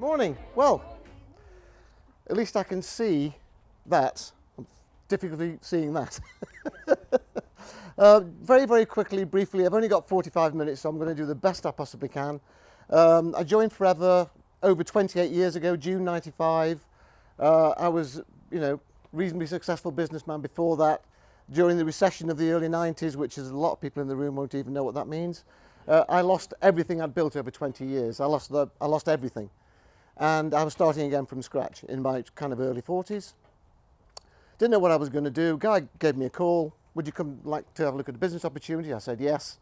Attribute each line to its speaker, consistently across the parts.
Speaker 1: Morning. Well, at least I can see that. Difficulty seeing that. Very, very quickly, briefly, I've only got 45 minutes, so I'm going to do the best I possibly can. I joined Forever over 28 years ago, June 95. I was, reasonably successful businessman before that. During the recession of the early 90s, which is a lot of people in the room won't even know what that means, I lost everything I'd built over 20 years. I lost everything. And I was starting again from scratch in my kind of early 40s. Didn't know what I was going to do. Guy gave me a call. Would you come like to have a look at the business opportunity? I said yes.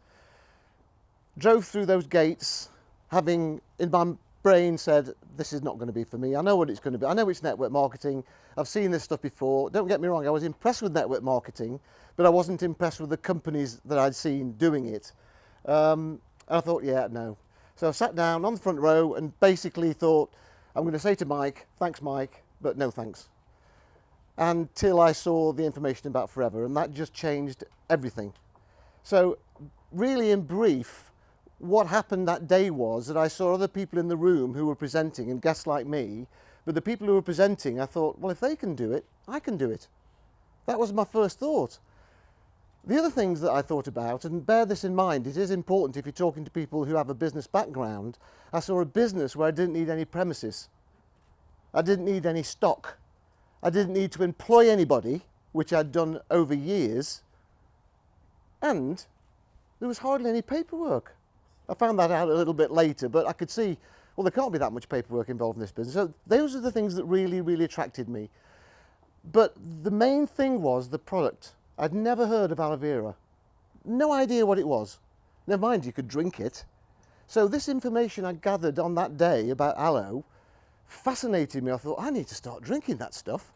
Speaker 1: Drove through those gates, having in my brain said, this is not going to be for me. I know what it's going to be. I know it's network marketing. I've seen this stuff before. Don't get me wrong, I was impressed with network marketing, but I wasn't impressed with the companies that I'd seen doing it. And I thought, yeah, no. So I sat down on the front row and basically thought, I'm going to say to Mike, thanks Mike, but no thanks. Until I saw the information about Forever, and that just changed everything. So really in brief, what happened that day was that I saw other people in the room who were presenting and guests like me, but the people who were presenting, I thought, well, if they can do it, I can do it. That was my first thought. The other things that I thought about, and bear this in mind, it is important if you're talking to people who have a business background, I saw a business where I didn't need any premises. I didn't need any stock. I didn't need to employ anybody, which I'd done over years, and there was hardly any paperwork. I found that out a little bit later, but I could see, well, there can't be that much paperwork involved in this business. So those are the things that really, really attracted me. But the main thing was the product. I'd never heard of aloe vera. No idea what it was. Never mind, you could drink it. So this information I gathered on that day about aloe fascinated me. I thought, I need to start drinking that stuff.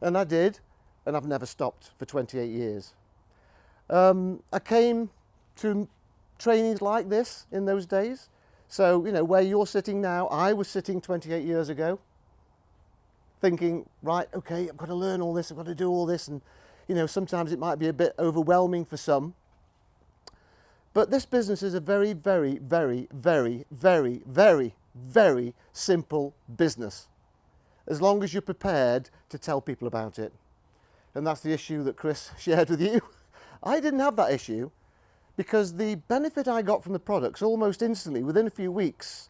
Speaker 1: And I did, and I've never stopped for 28 years. I came to trainings like this in those days. So, where you're sitting now, I was sitting 28 years ago, thinking, right, okay, I've got to learn all this, I've got to do all this, and, sometimes it might be a bit overwhelming for some. But this business is a very, very, very, very, very, very, very simple business, as long as you're prepared to tell people about it. And that's the issue that Chris shared with you. I didn't have that issue because the benefit I got from the products almost instantly, within a few weeks,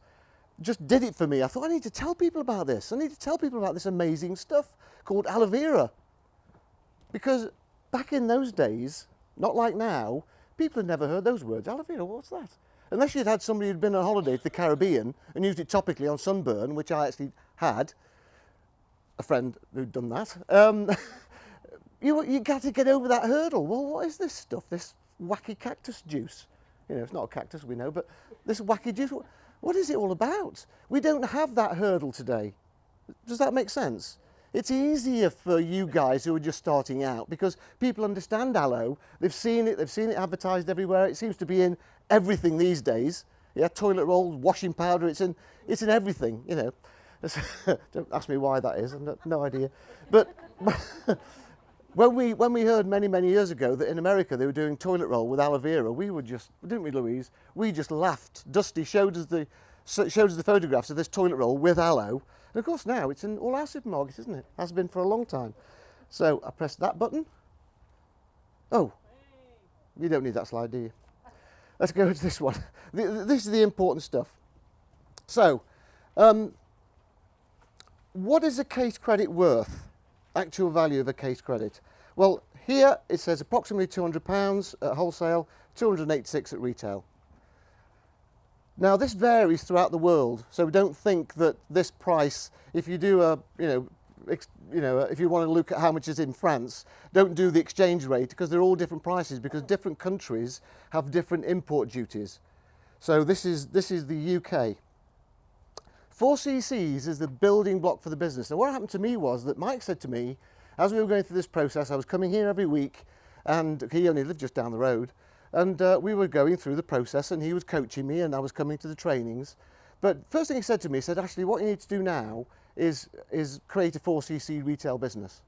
Speaker 1: just did it for me. I thought, I need to tell people about this. I need to tell people about this amazing stuff called aloe vera. Because back in those days, not like now, people had never heard those words. Aloe vera, what's that? Unless you'd had somebody who'd been on holiday to the Caribbean and used it topically on sunburn, which I actually had, a friend who'd done that, you got to get over that hurdle. Well, what is this stuff, this wacky cactus juice? It's not a cactus, we know, but this wacky juice, what is it all about? We don't have that hurdle today. Does that make sense? It's easier for you guys who are just starting out because people understand aloe. They've seen it advertised everywhere. It seems to be in everything these days. Yeah, toilet rolls, washing powder, it's in everything, Don't ask me why that is, I've no idea. But when we heard many, many years ago that in America they were doing toilet roll with aloe vera, didn't we, Louise? We just laughed. Dusty showed us the photographs of this toilet roll with aloe. And of course now it's in all our supermarkets, isn't it? Has been for a long time. So I pressed that button. Oh, you don't need that slide, do you? Let's go to this one. This is the important stuff. So, what is a case credit worth? Actual value of a case credit. Well, here it says approximately £200 at wholesale, 286 at retail. Now this varies throughout the world, so don't think that this price, if you do if you want to look at how much is in France, don't do the exchange rate because they're all different prices because different countries have different import duties. So this is the UK. 4cc's is the building block for the business. Now what happened to me was that Mike said to me, as we were going through this process, I was coming here every week and he only lived just down the road, and we were going through the process and he was coaching me and I was coming to the trainings. But first thing he said to me, he said, actually what you need to do now is create a 4cc retail business.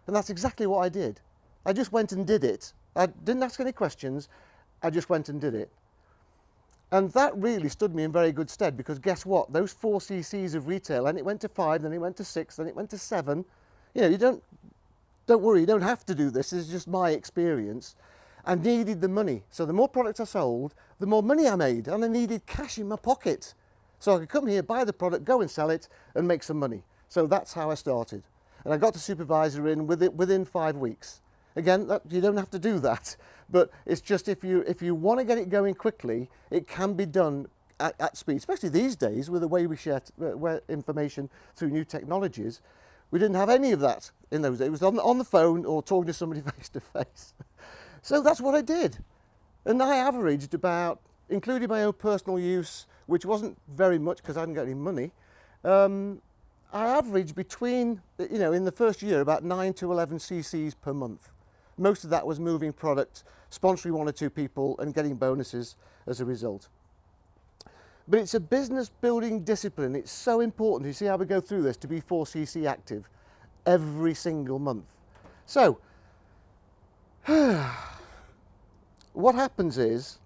Speaker 1: And that's exactly what I did. I just went and did it. I didn't ask any questions, I just went and did it. And that really stood me in very good stead, because guess what? Those 4 cc's of retail, and it went to 5, then it went to 6, then it went to 7. You know, don't worry, you don't have to do this. This is just my experience. I needed the money. So the more products I sold, the more money I made, and I needed cash in my pocket. So I could come here, buy the product, go and sell it, and make some money. So that's how I started. And I got the supervisor in within 5 weeks. Again, you don't have to do that, but it's just if you want to get it going quickly, it can be done at speed, especially these days with the way we share information through new technologies. We didn't have any of that in those days. It was on the phone or talking to somebody face to face. So that's what I did. And I averaged about, including my own personal use, which wasn't very much because I hadn't got any money, I averaged between, you know, in the first year, about 9 to 11 cc's per month. Most of that was moving product, sponsoring 1 or 2 people and getting bonuses as a result. But it's a business building discipline. It's so important, you see how we go through this, to be 4 cc active every single month. So, what happens is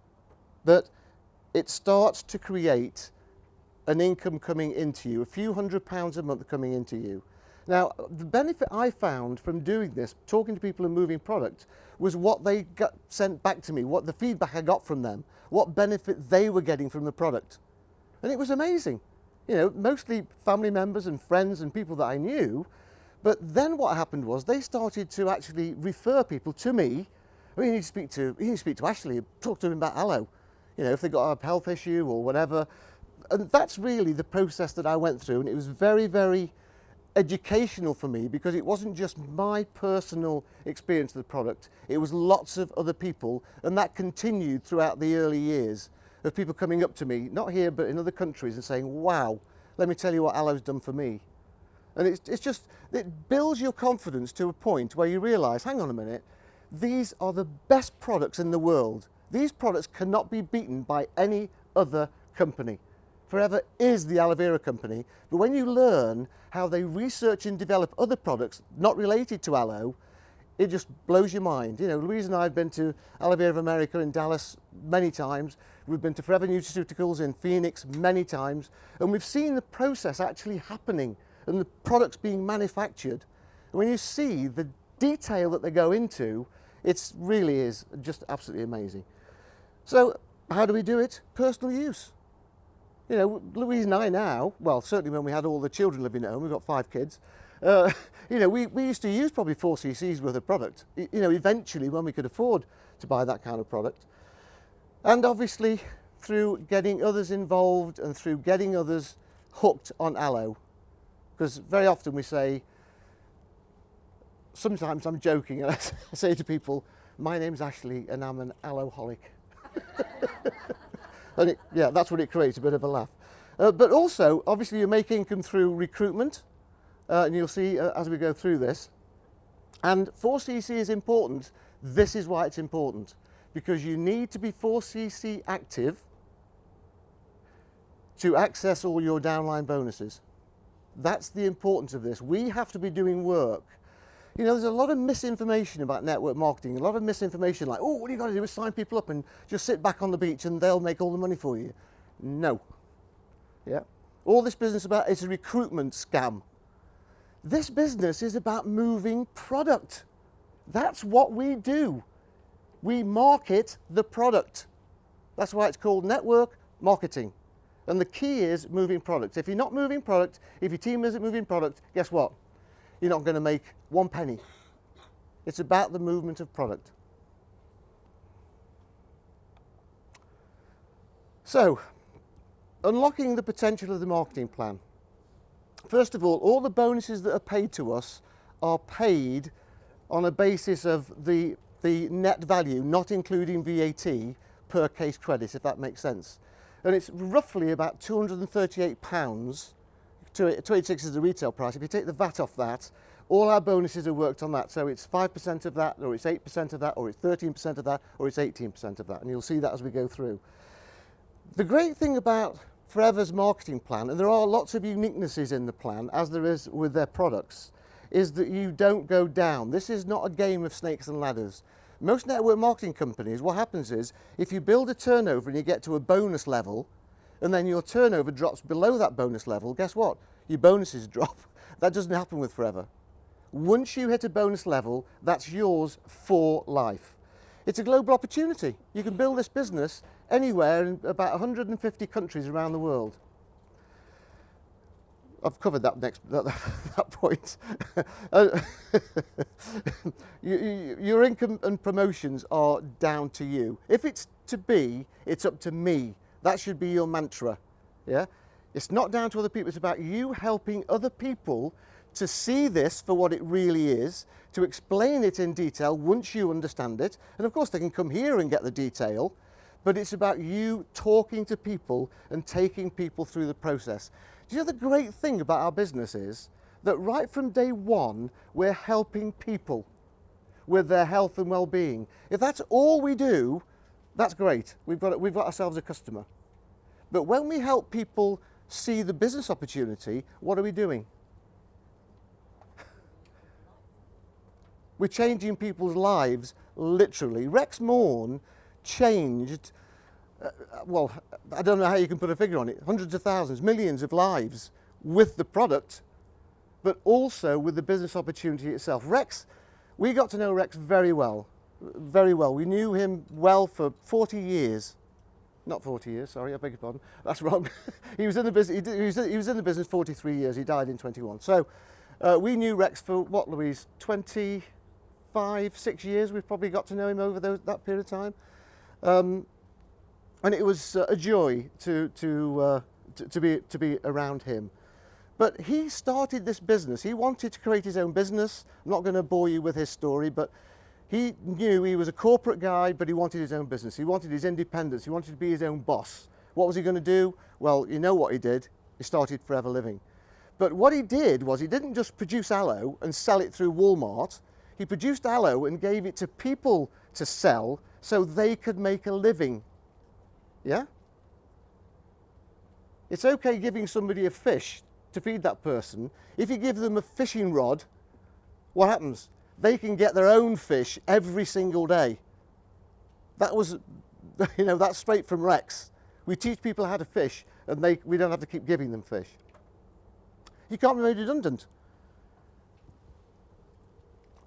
Speaker 1: that it starts to create an income coming into you, a few £100s a month coming into you. Now, the benefit I found from doing this, talking to people and moving product, was what they got sent back to me, what the feedback I got from them, what benefit they were getting from the product. And it was amazing. You know, mostly family members and friends and people that I knew. But then what happened was they started to actually refer people to me. I mean, you need to speak to Ashley, talk to them about Allo. You know, if they got a health issue or whatever. And that's really the process that I went through. And it was very, very educational for me, because it wasn't just my personal experience of the product, it was lots of other people, and that continued throughout the early years of people coming up to me, not here but in other countries, and saying, wow, let me tell you what Allo's done for me. And it builds your confidence to a point where you realise, hang on a minute, these are the best products in the world. These products cannot be beaten by any other company. Forever is the aloe vera company, but when you learn how they research and develop other products not related to aloe, it just blows your mind. You know, Louise and I have been to Aloe Vera of America in Dallas many times. We've been to Forever Nutraceuticals in Phoenix many times, and we've seen the process actually happening and the products being manufactured. And when you see the detail that they go into, it really is just absolutely amazing. So how do we do it? Personal use. You know, Louise and I now, well, certainly when we had all the children living at home, we've got 5 kids, you know, we used to use probably 4 cc's worth of product, you know, eventually when we could afford to buy that kind of product. And obviously through getting others involved and through getting others hooked on Allo, because very often we say, sometimes I'm joking and I say to people, my name's Ashley and I'm an Alloholic. And yeah, that's what it creates, a bit of a laugh. But also, obviously, you make income through recruitment, and you'll see as we go through this. And 4 cc is important. This is why it's important, because you need to be 4 cc active to access all your downline bonuses. That's the importance of this. We have to be doing work. You know, there's a lot of misinformation about network marketing, a lot of misinformation like, oh, what you got to do is sign people up and just sit back on the beach and they'll make all the money for you. No. Yeah. All this business about is a recruitment scam. This business is about moving product. That's what we do. We market the product. That's why it's called network marketing. And the key is moving product. If you're not moving product, if your team isn't moving product, guess what? You're not going to make 1 penny. It's about the movement of product. So, unlocking the potential of the marketing plan. First of all the bonuses that are paid to us are paid on a basis of the net value, not including VAT, per case credit, if that makes sense. And it's roughly about £238. 286 is the retail price. If you take the VAT off that, all our bonuses are worked on that. So it's 5% of that, or it's 8% of that, or it's 13% of that, or it's 18% of that. And you'll see that as we go through. The great thing about Forever's marketing plan, and there are lots of uniquenesses in the plan, as there is with their products, is that you don't go down. This is not a game of snakes and ladders. Most network marketing companies, what happens is, if you build a turnover and you get to a bonus level, and then your turnover drops below that bonus level, guess what? Your bonuses drop. That doesn't happen with Forever. Once you hit a bonus level, that's yours for life. It's a global opportunity. You can build this business anywhere in about 150 countries around the world. I've covered that that point. Your income and promotions are down to you. If it's to be, it's up to me. That should be your mantra. Yeah? It's not down to other people. It's about you helping other people to see this for what it really is, to explain it in detail once you understand it. And of course, they can come here and get the detail, but it's about you talking to people and taking people through the process. Do you know the great thing about our business is that right from day one, we're helping people with their health and well-being. If that's all we do, that's great. We've got ourselves a customer. But when we help people see the business opportunity, what are we doing? We're changing people's lives, literally. Rex Morn changed, well, I don't know how you can put a figure on it, hundreds of thousands, millions of lives with the product, but also with the business opportunity itself. Rex, we got to know Rex very well, very well. We knew him well for 40 years. Not 40 years, sorry, I beg your pardon. That's wrong. He was in the business, he was in the business 43 years, he died in 21. So we knew Rex for what, Louise, 25, 6 years. We've probably got to know him over that period of time. And it was a joy to be around him. But he started this business. He wanted to create his own business. I'm not going to bore you with his story, but he knew he was a corporate guy, but he wanted his own business. He wanted his independence. He wanted to be his own boss. What was he going to do? Well, you know what he did. He started Forever Living. But what he did was he didn't just produce aloe and sell it through Walmart. He produced aloe and gave it to people to sell so they could make a living. Yeah? It's okay giving somebody a fish to feed that person. If you give them a fishing rod, what happens? They can get their own fish every single day. That was, you know, that's straight from Rex. We teach people how to fish and we don't have to keep giving them fish. You can't be made redundant.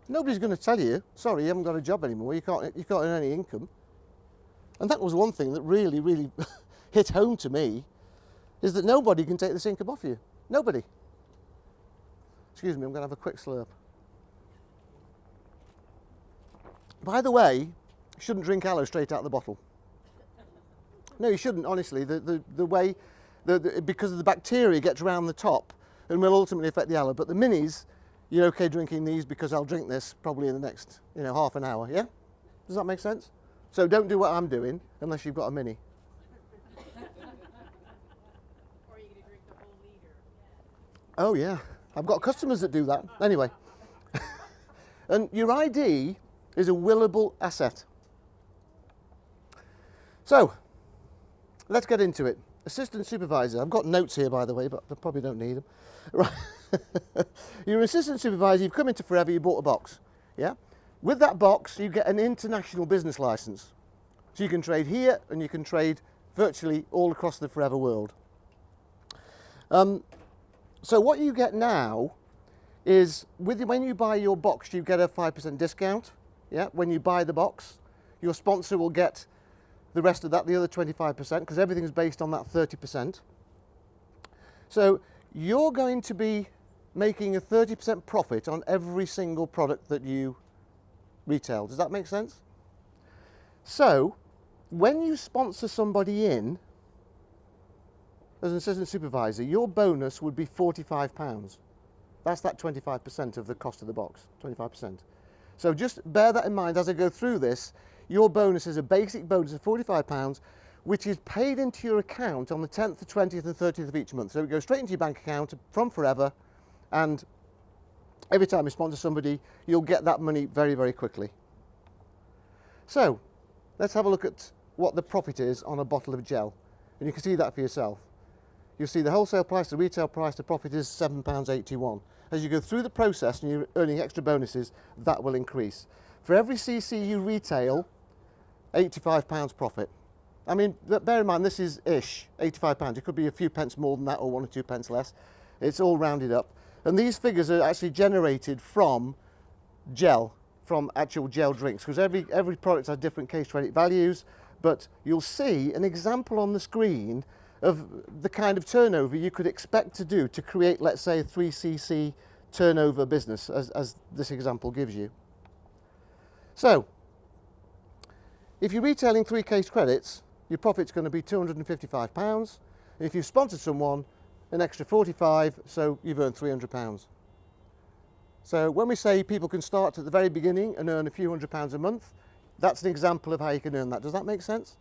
Speaker 1: Nobody's going to tell you, sorry, you haven't got a job anymore, you can't earn any income. And that was one thing that really, really hit home to me, is that nobody can take this income off you. Nobody. Excuse me, I'm going to have a quick slurp. By the way, you shouldn't drink aloe straight out of the bottle. No, you shouldn't, honestly. The way, because of the bacteria gets around the top and will ultimately affect the aloe. But the minis, you're okay drinking these because I'll drink this probably in the next, half an hour, yeah? Does that make sense? So don't do what I'm doing unless you've got a mini.
Speaker 2: Or you can drink the whole liter.
Speaker 1: Oh yeah, I've got customers that do that. Anyway. And your ID is a willable asset. So, let's get into it. Assistant supervisor. I've got notes here, by the way, but I probably don't need them. Right. You're an assistant supervisor, you've come into Forever, you bought a box. Yeah? With that box, you get an international business license. So you can trade here and you can trade virtually all across the Forever world. So what you get now is, when you buy your box, you get a 5% discount. Yeah? When you buy the box, your sponsor will get the rest of that, the other 25%, because everything's based on that 30%. So you're going to be making a 30% profit on every single product that you retail. Does that make sense? So when you sponsor somebody in as an assistant supervisor, your bonus would be £45. That's that 25% of the cost of the box, 25%. So just bear that in mind as I go through this. Your bonus is a basic bonus of £45, which is paid into your account on the 10th, the 20th and 30th of each month. So it goes straight into your bank account from Forever, and every time you sponsor somebody, you'll get that money very, very quickly. So let's have a look at what the profit is on a bottle of gel. And you can see that for yourself. You'll see the wholesale price, the retail price, the profit is £7.81. As you go through the process and you're earning extra bonuses, that will increase. For every cc you retail, £85 profit. I mean, bear in mind, this is ish, £85. It could be a few pence more than that or 1 or 2 pence less. It's all rounded up. And these figures are actually generated from gel, from actual gel drinks, because every product has different case credit values, but you'll see an example on the screen of the kind of turnover you could expect to do to create, let's say, a 3cc turnover business, as this example gives you. So, if you're retailing 3 case credits, your profit's going to be £255. And if you've sponsored someone, an extra 45, so you've earned £300. So when we say people can start at the very beginning and earn a few £100s a month, that's an example of how you can earn that. Does that make sense?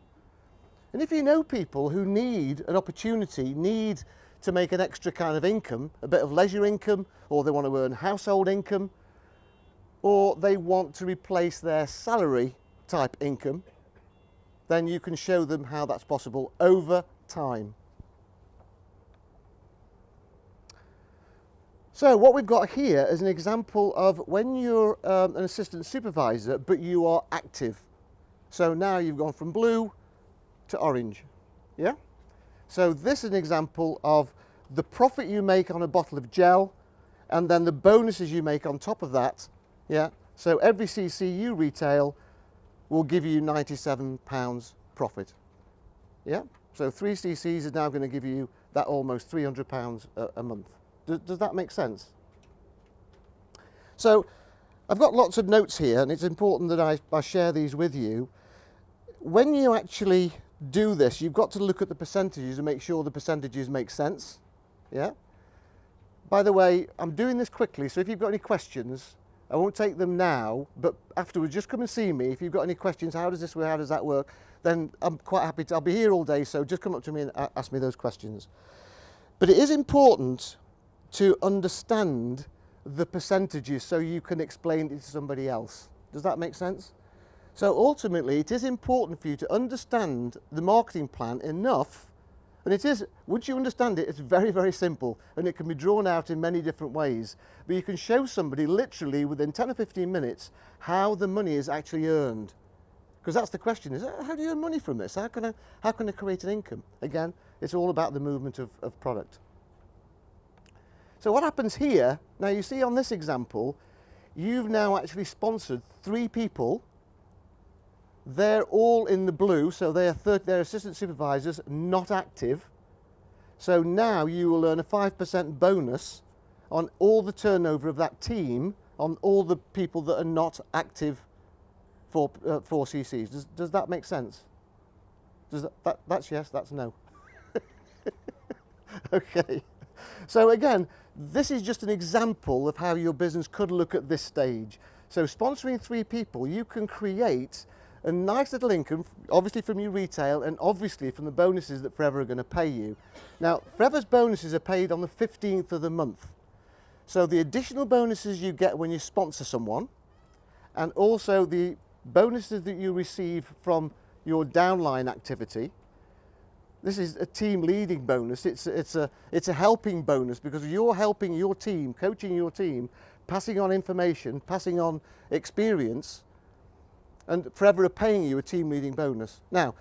Speaker 1: And if you know people who need an opportunity, need to make an extra kind of income, a bit of leisure income, or they want to earn household income, or they want to replace their salary type income, then you can show them how that's possible over time. So what we've got here is an example of when you're an assistant supervisor, but you are active. So now you've gone from blue to orange, yeah? So this is an example of the profit you make on a bottle of gel, and then the bonuses you make on top of that, yeah? So every cc you retail will give you £97 profit, yeah? So 3 cc's is now going to give you that almost £300 a month. Does that make sense? So I've got lots of notes here, and it's important that I share these with you. When you actually do this, you've got to look at the percentages and make sure the percentages make sense. Yeah? By the way, I'm doing this quickly, so if you've got any questions, I won't take them now, but afterwards just come and see me. If you've got any questions, how does this work, how does that work, then I'm quite happy to, I'll be here all day, so just come up to me and ask me those questions. But it is important to understand the percentages so you can explain it to somebody else. Does that make sense? So ultimately, it is important for you to understand the marketing plan enough, and it is, once you understand it, it's very, very simple, and it can be drawn out in many different ways. But you can show somebody literally within 10 or 15 minutes how the money is actually earned. Because that's the question, is how do you earn money from this? How can I create an income? Again, it's all about the movement of product. So what happens here, now you see on this example, you've now actually sponsored 3 people. They're all in the blue, so they're assistant supervisors, not active. So now you will earn a 5% bonus on all the turnover of that team, on all the people that are not active for 4 cc's. Does that make sense? Does that's yes, that's no. Okay. So again, this is just an example of how your business could look at this stage. So sponsoring 3 people, you can create a nice little income, obviously from your retail and obviously from the bonuses that Forever are going to pay you. Now, Forever's bonuses are paid on the 15th of the month. So the additional bonuses you get when you sponsor someone, and also the bonuses that you receive from your downline activity. This is a team leading bonus. It's a helping bonus because you're helping your team, coaching your team, passing on information, passing on experience, and Forever are paying you a team leading bonus. Now,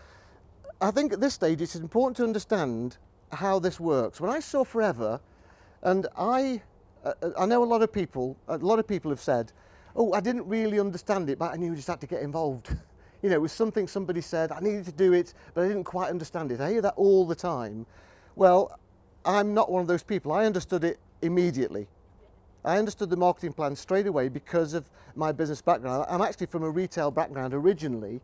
Speaker 1: I think at this stage it's important to understand how this works. When I saw Forever, and I know a lot of people have said, oh, I didn't really understand it, but I knew you just had to get involved. You know, it was something somebody said, I needed to do it, but I didn't quite understand it. I hear that all the time. Well, I'm not one of those people. I understood it immediately. I understood the marketing plan straight away because of my business background. I'm actually from a retail background originally.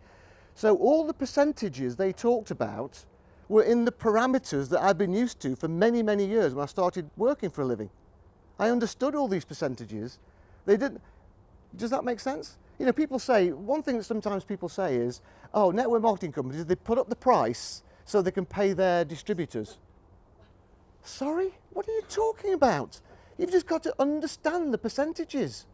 Speaker 1: So all the percentages they talked about were in the parameters that I've been used to for many, many years when I started working for a living. I understood all these percentages. They didn't. Does that make sense? You know, people say, one thing that sometimes people say is, oh, network marketing companies, they put up the price so they can pay their distributors. Sorry? What are you talking about? You've just got to understand the percentages.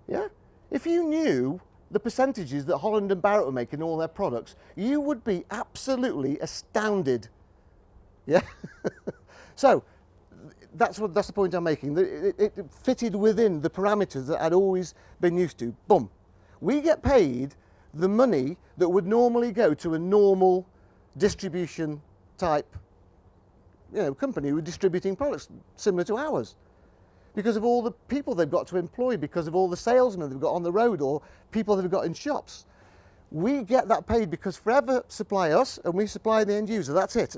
Speaker 1: Yeah? If you knew the percentages that Holland and Barrett were making in all their products, you would be absolutely astounded. Yeah? So, that's the point I'm making. It fitted within the parameters that I'd always been used to. Boom. We get paid the money that would normally go to a normal distribution type, company who are distributing products similar to ours, because of all the people they've got to employ, because of all the salesmen they've got on the road or people they've got in shops. We get that paid because Forever supply us and we supply the end user. That's it.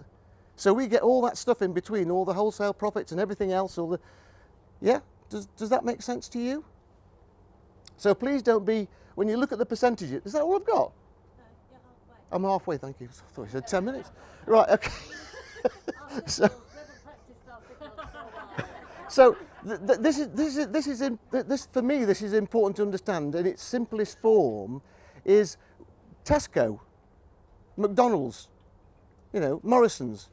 Speaker 1: So we get all that stuff in between, all the wholesale profits and everything else. Yeah? Does that make sense to you? So please don't be, when you look at the percentages, is that all I've got?
Speaker 2: No, you're halfway.
Speaker 1: I'm halfway, thank you. I thought you said 10 minutes. Right, okay. So, so this for me, this is important to understand. In its simplest form, is Tesco, McDonald's, Morrison's.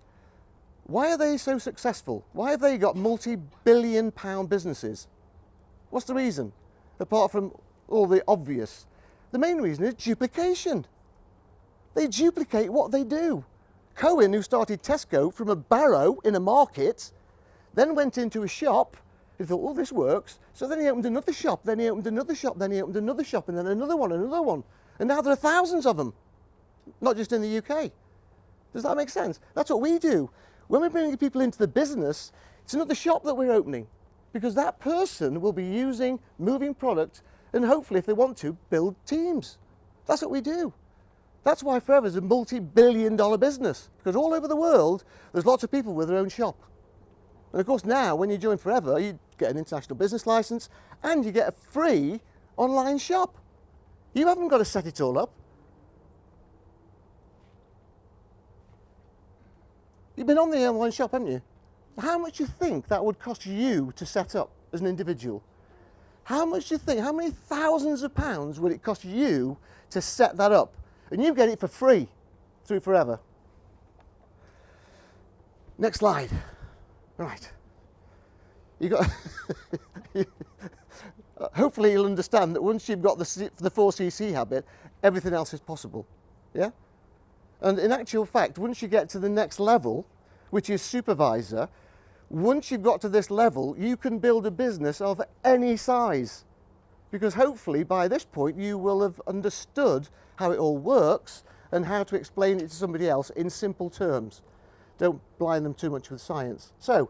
Speaker 1: Why are they so successful? Why have they got multi-billion-pound businesses? What's the reason? Apart from all the obvious, the main reason is duplication. They duplicate what they do. Cohen, who started Tesco from a barrow in a market, then went into a shop. He thought, oh, this works. So then he opened another shop, then he opened another shop, then he opened another shop, and then another one. And now there are thousands of them, not just in the UK. Does that make sense? That's what we do. When we're bringing people into the business, it's another shop that we're opening, because that person will be moving product, and hopefully, if they want to, build teams. That's what we do. That's why Forever is a multi-billion-dollar business, because all over the world, there's lots of people with their own shop. And of course now, when you join Forever, you get an international business license and you get a free online shop. You haven't got to set it all up. You've been on the online shop, haven't you? How much do you think that would cost you to set up as an individual? How much do you think, how many thousands of pounds would it cost you to set that up? And you get it for free through Forever. Next slide. Right. You got. Hopefully, you'll understand that once you've got the 4cc habit, everything else is possible. Yeah. And in actual fact, once you get to the next level, which is supervisor, once you've got to this level, you can build a business of any size, because hopefully by this point you will have understood how it all works and how to explain it to somebody else in simple terms. Don't blind them too much with science. So,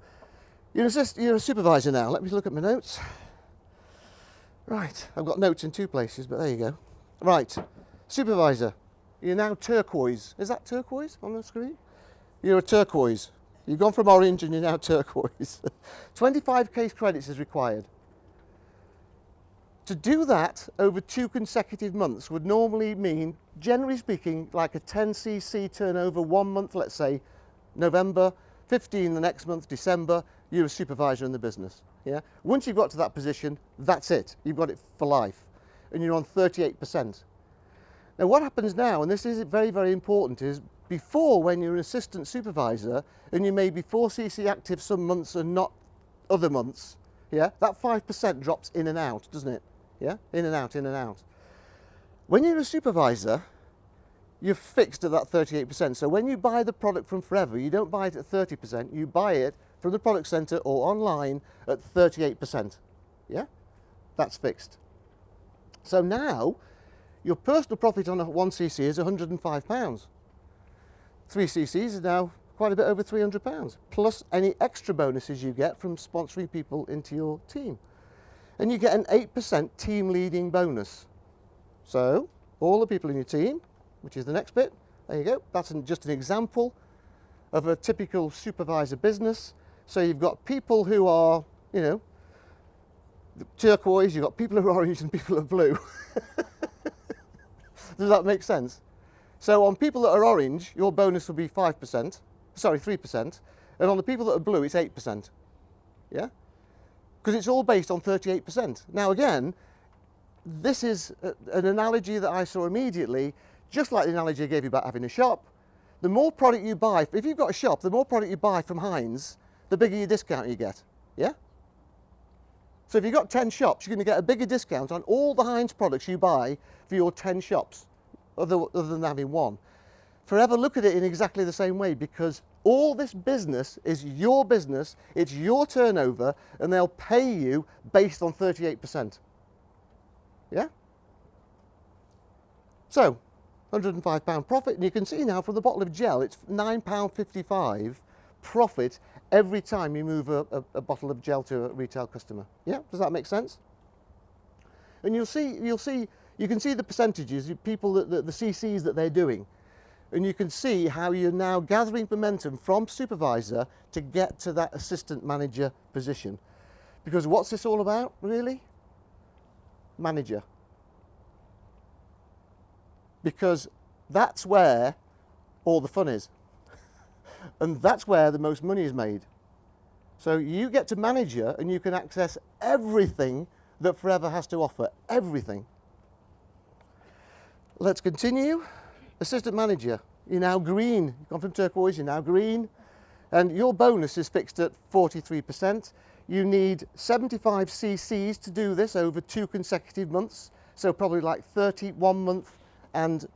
Speaker 1: you're a supervisor now. Let me look at my notes. Right, I've got notes in two places, but there you go. Right, supervisor. You're now turquoise. Is that turquoise on the screen? You're a turquoise. You've gone from orange and you're now turquoise. 25 case credits is required. To do that over 2 consecutive months would normally mean, generally speaking, like a 10cc turnover 1 month, let's say, November, 15 the next month, December, you're a supervisor in the business. Yeah? Once you've got to that position, that's it. You've got it for life. And you're on 38%. Now what happens now, and this is very, very important, is before, when you're an assistant supervisor and you may be 4cc active some months and not other months, yeah, that 5% drops in and out, doesn't it? Yeah, in and out, in and out. When you're a supervisor, you're fixed at that 38%. So when you buy the product from Forever, you don't buy it at 30%, you buy it from the product centre or online at 38%. Yeah, that's fixed. So now, your personal profit on a 1cc is £105. 3cc's is now quite a bit over £300, plus any extra bonuses you get from sponsoring people into your team. And you get an 8% team leading bonus. So, all the people in your team, which is the next bit, there you go, that's just an example of a typical supervisor business. So you've got people who are, turquoise, you've got people who are orange and people who are blue. Does that make sense? So on people that are orange, your bonus will be 3%, and on the people that are blue, it's 8%. Yeah? Because it's all based on 38%. Now again, this is an analogy that I saw immediately, just like the analogy I gave you about having a shop. The more product you buy, if you've got a shop, the more product you buy from Heinz, the bigger your discount you get. Yeah? So if you've got 10 shops, you're going to get a bigger discount on all the Heinz products you buy for your 10 shops, other than having one. Forever look at it in exactly the same way, because all this business is your business, it's your turnover, and they'll pay you based on 38%. Yeah? So, £105 profit, and you can see now from the bottle of gel, it's £9.55 profit every time you move a bottle of gel to a retail customer. Yeah, does that make sense? And you can see the percentages, people, the CCs that they're doing. And you can see how you're now gathering momentum from supervisor to get to that assistant manager position. Because what's this all about, really? Manager. Because that's where all the fun is. And that's where the most money is made. So you get to manager and you can access everything that Forever has to offer. Everything. Let's continue. Assistant manager, you're now green. You've gone from turquoise, you're now green. And your bonus is fixed at 43%. You need 75 CCs to do this over 2 consecutive months. So probably like 30 one month and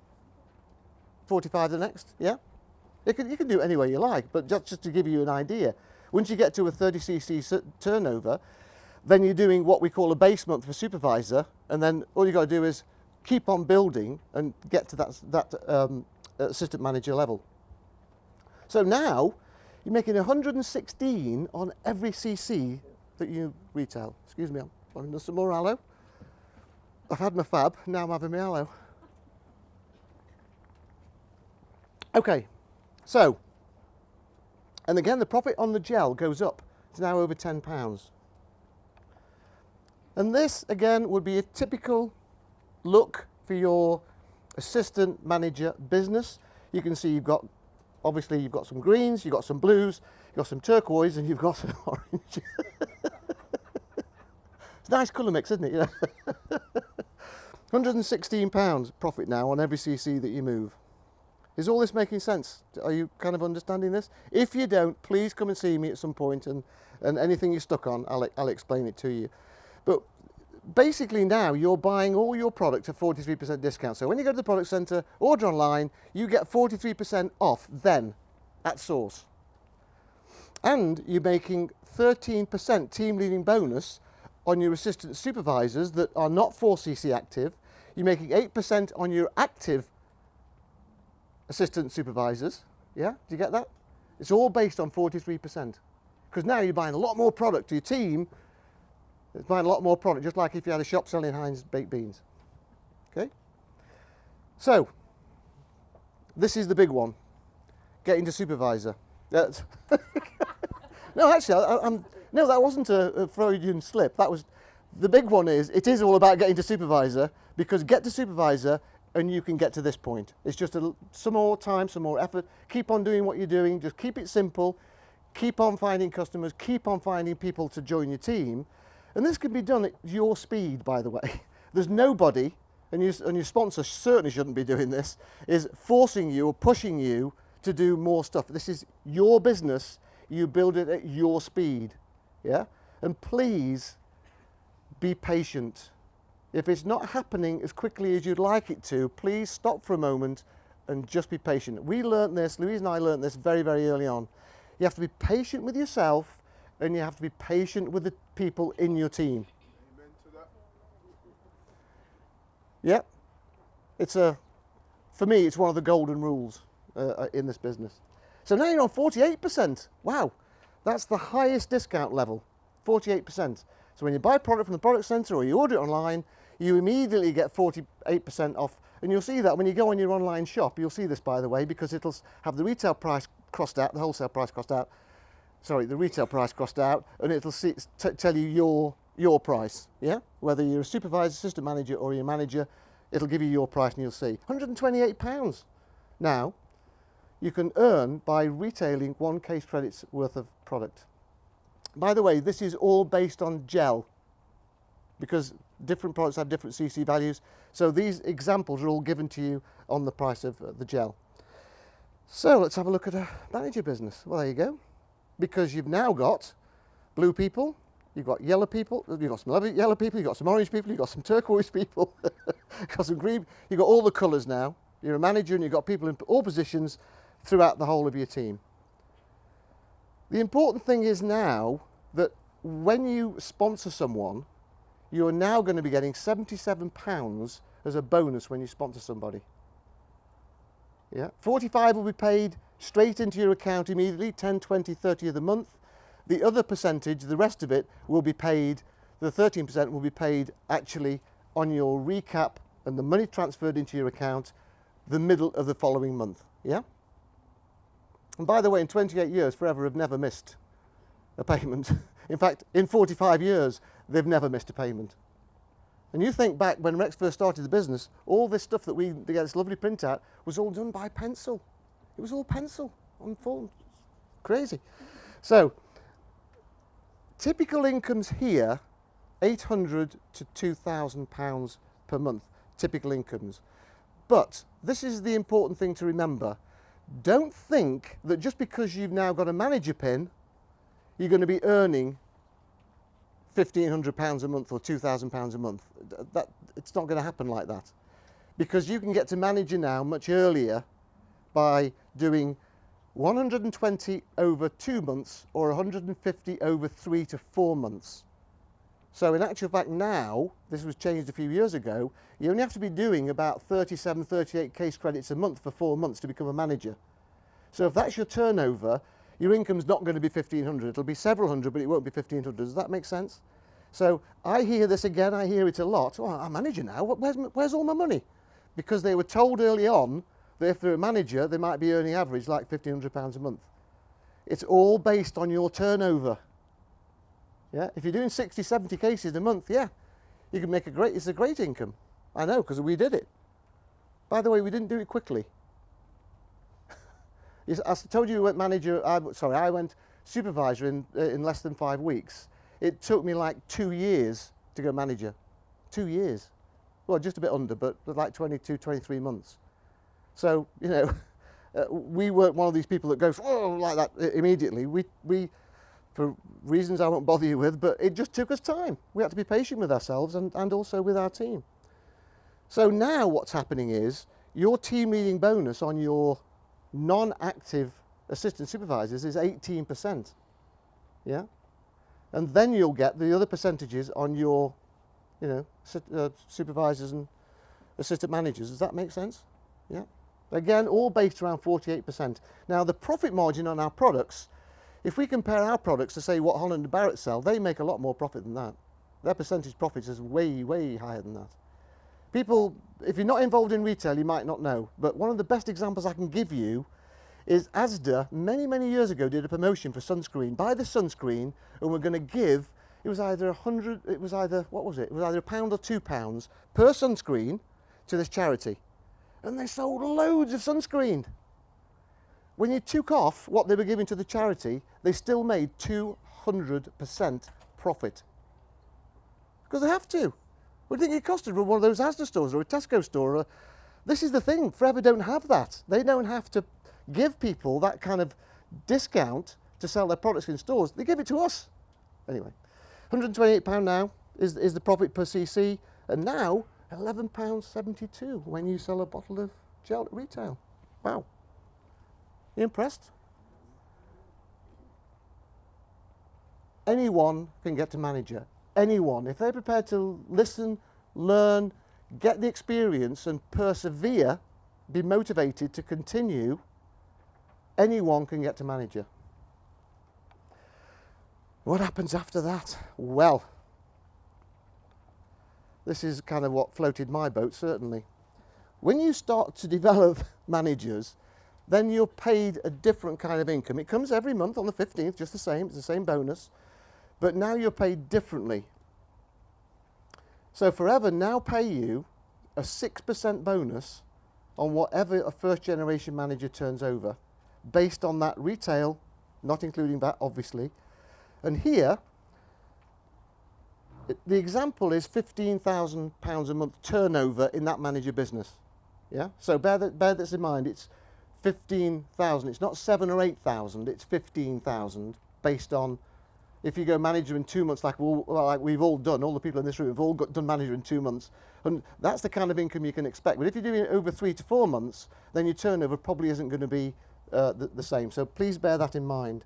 Speaker 1: 45 the next, yeah? You can do it any way you like, but just to give you an idea, once you get to a 30 cc turnover, then you're doing what we call a base month for supervisor, and then all you got to do is keep on building and get to that assistant manager level. So now you're making 116 on every CC that you retail. Excuse me, I'm having some more aloe. I've had my fab, now I'm having my aloe. Okay, so, and again the profit on the gel goes up. It's now over £10. And this again would be a typical look for your assistant manager business. You can see you've got some greens, you've got some blues, you've got some turquoise, and you've got some orange. It's a nice colour mix, isn't it? Yeah. £116 profit now on every CC that you move. Is all this making sense? Are you kind of understanding this? If you don't, please come and see me at some point, and anything you're stuck on, I'll explain it to you. But basically now you're buying all your product at 43% discount. So when you go to the product centre, order online, you get 43% off then at source. And you're making 13% team leading bonus on your assistant supervisors that are not 4cc active. You're making 8% on your active assistant supervisors. Yeah, do you get that? It's all based on 43%. Because now you're buying a lot more product to your team. It's buying a lot more product, just like if you had a shop selling Heinz baked beans. Okay? So, this is the big one. Getting to supervisor. No, actually, no, that wasn't a Freudian slip. That was, the big one is, it is all about getting to supervisor, because get to supervisor and you can get to this point. It's just some more time, some more effort. Keep on doing what you're doing. Just keep it simple. Keep on finding customers. Keep on finding people to join your team. And this can be done at your speed, by the way. There's nobody, and your sponsor certainly shouldn't be doing this, is forcing you or pushing you to do more stuff. This is your business. You build it at your speed. Yeah? And please be patient. If it's not happening as quickly as you'd like it to, please stop for a moment and just be patient. We learnt this, Louise and I learnt this very, very early on. You have to be patient with yourself, and you have to be patient with the people in your team.
Speaker 3: Amen to that.
Speaker 1: Yeah, for me, it's one of the golden rules in this business. So now you're on 48%. Wow, that's the highest discount level, 48%. So when you buy product from the product centre or you order it online, you immediately get 48% off. And you'll see that when you go on your online shop. You'll see this, by the way, because it'll have the retail price crossed out, the wholesale price crossed out. Sorry, the retail price crossed out, and it'll tell you your price. Yeah, whether you're a supervisor, assistant manager, or you're a manager, it'll give you your price, and you'll see £128 now you can earn by retailing 1 case credit's worth of product. By the way, this is all based on gel, because different products have different CC values. So these examples are all given to you on the price of the gel. So let's have a look at a manager business. Well, there you go. Because you've now got blue people, you've got yellow people, you've got some lovely yellow people, you've got some orange people, you've got some turquoise people, you've got some green, you've got all the colours now. You're a manager and you've got people in all positions throughout the whole of your team. The important thing is now that when you sponsor someone, you're now going to be getting £77 as a bonus when you sponsor somebody. Yeah, 45 will be paid straight into your account immediately, 10, 20, 30 of the month. The other percentage, the rest of it, will be paid, the 13% will be paid actually on your recap and the money transferred into your account the middle of the following month. Yeah? And by the way, in 28 years, Forever have never missed a payment. In fact, in 45 years, they've never missed a payment. And you think back when Rex first started the business, all this stuff that we get this lovely printout was all done by pencil. It was all pencil on form. Crazy. So, typical incomes here, £800 to £2,000 per month, typical incomes. But this is the important thing to remember. Don't think that just because you've now got a manager pin, you're going to be earning £1,500 a month or £2,000 a month. It's not going to happen like that. Because you can get to manager now much earlier by doing 120 over 2 months or 150 over 3 to 4 months. So in actual fact now, this was changed a few years ago, you only have to be doing about 37, 38 case credits a month for 4 months to become a manager. So if that's your turnover, your income's not going to be 1,500. It'll be several hundred, but it won't be 1,500. Does that make sense? So I hear this again, I hear it a lot. Oh, I'm a manager now, where's all my money? Because they were told early on that if they're a manager, they might be earning average like £1,500 a month. It's all based on your turnover. Yeah, if you're doing 60, 70 cases a month, yeah, you can make it's a great income. I know, because we did it. By the way, we didn't do it quickly. I told you we went manager, I went supervisor in less than 5 weeks. It took me like 2 years to go manager. 2 years. Well, just a bit under, but like 22, 23 months. So, you know, we weren't one of these people that goes, oh, like that immediately. We, for reasons I won't bother you with, but it just took us time. We had to be patient with ourselves and also with our team. So now what's happening is your team leading bonus on your non-active assistant supervisors is 18%. Yeah? And then you'll get the other percentages on your, you know, supervisors and assistant managers. Does that make sense? Yeah? Again, all based around 48%. Now, the profit margin on our products, if we compare our products to say what Holland and Barrett sell, they make a lot more profit than that. Their percentage profits is way, way higher than that. People, if you're not involved in retail, you might not know, but one of the best examples I can give you is Asda, many, many years ago, did a promotion for sunscreen. Buy the sunscreen, and we're going to give, it was either £1 or £2 per sunscreen to this charity. And they sold loads of sunscreen. When you took off what they were giving to the charity, they still made 200% profit. Because they have to. What do you think it costed for one of those Asda stores or a Tesco store? This is the thing, Forever don't have that. They don't have to give people that kind of discount to sell their products in stores. They give it to us. Anyway, £128 now is the profit per cc, and now £11.72 when you sell a bottle of gel at retail. Wow. You impressed? Anyone can get to manager. Anyone. If they're prepared to listen, learn, get the experience and persevere, be motivated to continue, anyone can get to manager. What happens after that? Well, this is kind of what floated my boat, certainly. When you start to develop managers, then you're paid a different kind of income. It comes every month on the 15th, just the same, it's the same bonus, but now you're paid differently. So Forever now pay you a 6% bonus on whatever a first generation manager turns over, based on that retail, not including that obviously. And here, the example is £15,000 a month turnover in that manager business. Yeah, so bear this in mind. It's 15,000. It's not 7 or 8,000. It's 15,000 based on if you go manager in 2 months, like we've all done. All the people in this room have all done manager in 2 months, and that's the kind of income you can expect. But if you're doing it over 3 to 4 months, then your turnover probably isn't going to be the same. So please bear that in mind.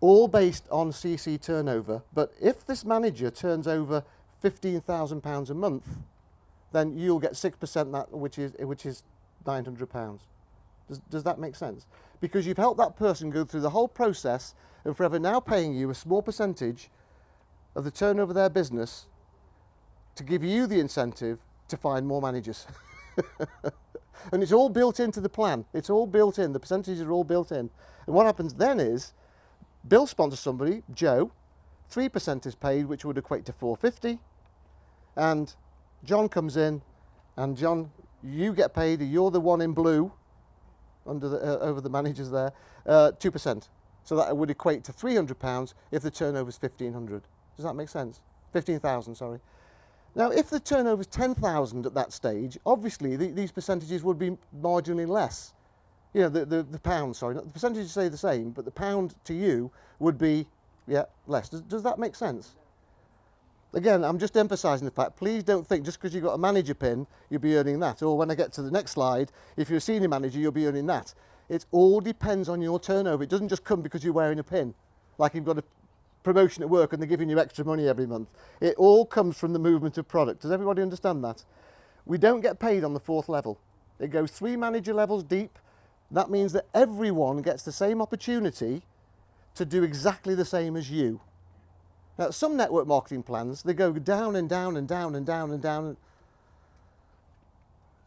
Speaker 1: All based on CC turnover. But if this manager turns over £15,000 a month, then you'll get 6% that, which is £900. Does that make sense? Because you've helped that person go through the whole process and Forever now paying you a small percentage of the turnover of their business to give you the incentive to find more managers. And it's all built into the plan. It's all built in. The percentages are all built in. And what happens then is, Bill sponsors somebody, Joe, 3% is paid, which would equate to 450. And John comes in, and John, you get paid. You're the one in blue, under the, over the managers there, 2%. So that would equate to £300 if the turnover is 1,500. Does that make sense? 15,000, sorry. Now, if the turnover is 10,000 at that stage, obviously these percentages would be marginally less. You know, the pound, sorry, the percentages stay the same, but the pound to you would be, yeah, less. Does that make sense? Again, I'm just emphasising the fact, please don't think just because you've got a manager pin, you'll be earning that. Or when I get to the next slide, if you're a senior manager, you'll be earning that. It all depends on your turnover. It doesn't just come because you're wearing a pin, like you've got a promotion at work and they're giving you extra money every month. It all comes from the movement of product. Does everybody understand that? We don't get paid on the 4th level. It goes 3 manager levels deep. That means that everyone gets the same opportunity to do exactly the same as you. Now, some network marketing plans, they go down and down and down and down and down.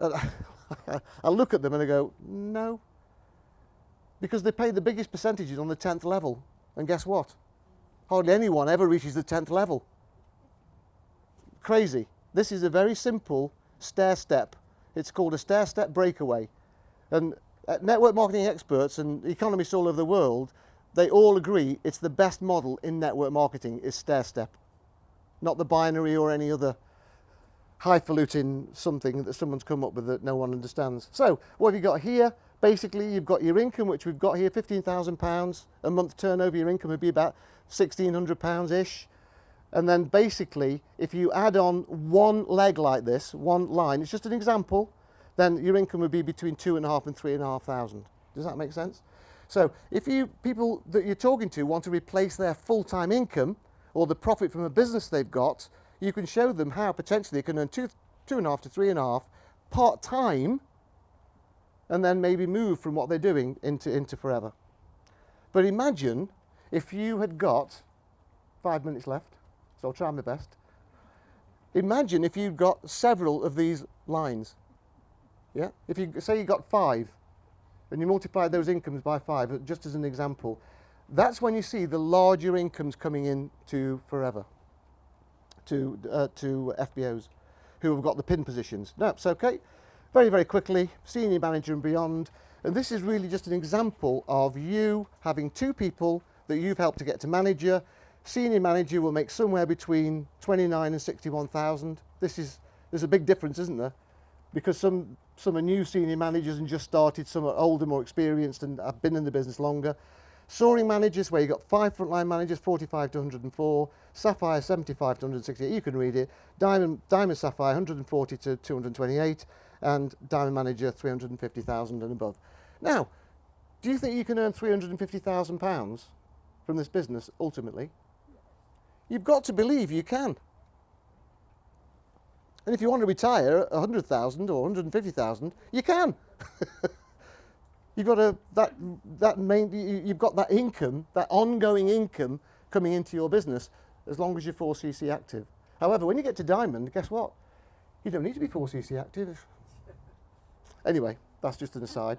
Speaker 1: I look at them and I go, no. Because they pay the biggest percentages on the 10th level. And guess what? Hardly anyone ever reaches the 10th level. Crazy. This is a very simple stair step. It's called a stair step breakaway. And network marketing experts and economists all over the world, they all agree it's the best model in network marketing is stair step, not the binary or any other highfalutin something that someone's come up with that no one understands. So what have you got here? Basically, you've got your income, which we've got here, £15,000 a month turnover. Your income would be about £1,600-ish. And then basically, if you add on one leg like this, one line, it's just an example, then your income would be between 2,500 and 3,500. Does that make sense? So if people that you're talking to want to replace their full-time income or the profit from a business they've got, you can show them how potentially they can earn 2.5 to 3.5 part-time, and then maybe move from what they're doing into Forever. But imagine if you had got 5 minutes left, so I'll try my best. Imagine if you'd got several of these lines. Yeah? If you say you got 5 and you multiply those incomes by 5, just as an example, that's when you see the larger incomes coming in to Forever, to FBOs who have got the pin positions. No, it's okay. Very, very quickly, senior manager and beyond. And this is really just an example of you having 2 people that you've helped to get to manager. Senior manager will make somewhere between 29 and 61,000. There's a big difference, isn't there? Because some are new senior managers and just started, some are older, more experienced and have been in the business longer. Soaring managers, where you've got 5 frontline managers, 45 to 104. Sapphire, 75 to 168. You can read it. Diamond Sapphire, 140 to 228. And Diamond Manager, 350,000 and above. Now, do you think you can earn £350,000 from this business ultimately? You've got to believe you can. And if you want to retire 100,000 or 150,000, you can. You've got you've got that income, that ongoing income coming into your business as long as you're 4cc active. However, when you get to Diamond, guess what? You don't need to be 4cc active. Anyway, that's just an aside.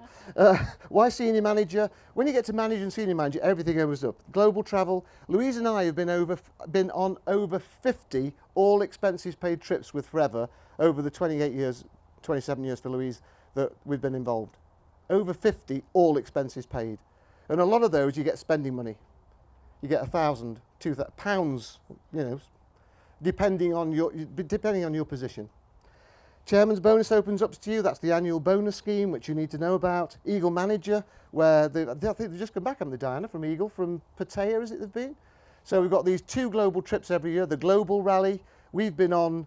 Speaker 1: Why senior manager? When you get to manager and senior manager, everything goes up. Global travel. Louise and I have been on over 50 all expenses paid trips with Forever over the 28 years, 27 years for Louise that we've been involved. Over 50 all expenses paid. And a lot of those you get spending money. You get £1,000, £2,000, you know, depending on your position. Chairman's bonus opens up to you. That's the annual bonus scheme, which you need to know about. Eagle Manager, where I think they've just come back, haven't they, Diana, from Eagle, from Pattaya, is it they've been? So we've got these 2 global trips every year. The Global Rally, we've been on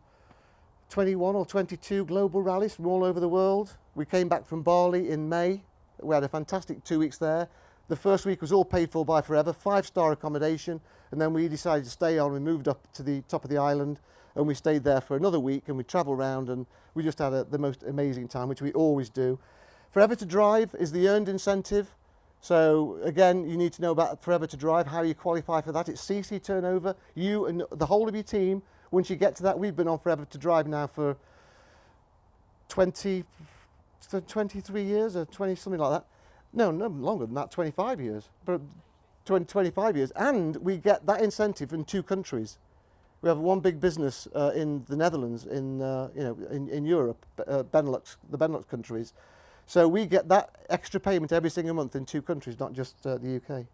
Speaker 1: 21 or 22 global rallies from all over the world. We came back from Bali in May. We had a fantastic 2 weeks there. The first week was all paid for by Forever, 5-star accommodation, and then we decided to stay on. We moved up to the top of the island and we stayed there for another week, and we travelled around, and we just had the most amazing time, which we always do. Forever to Drive is the earned incentive. So again, you need to know about Forever to Drive, how you qualify for that. It's CC turnover. You and the whole of your team, once you get to that, we've been on Forever to Drive now for 23 years or 20, something like that. No, longer than that, 25 years. But 25 years. And we get that incentive in 2 countries. We have one big business in the Netherlands, in Europe, Benelux, the Benelux countries. So we get that extra payment every single month in 2 countries, not just the UK.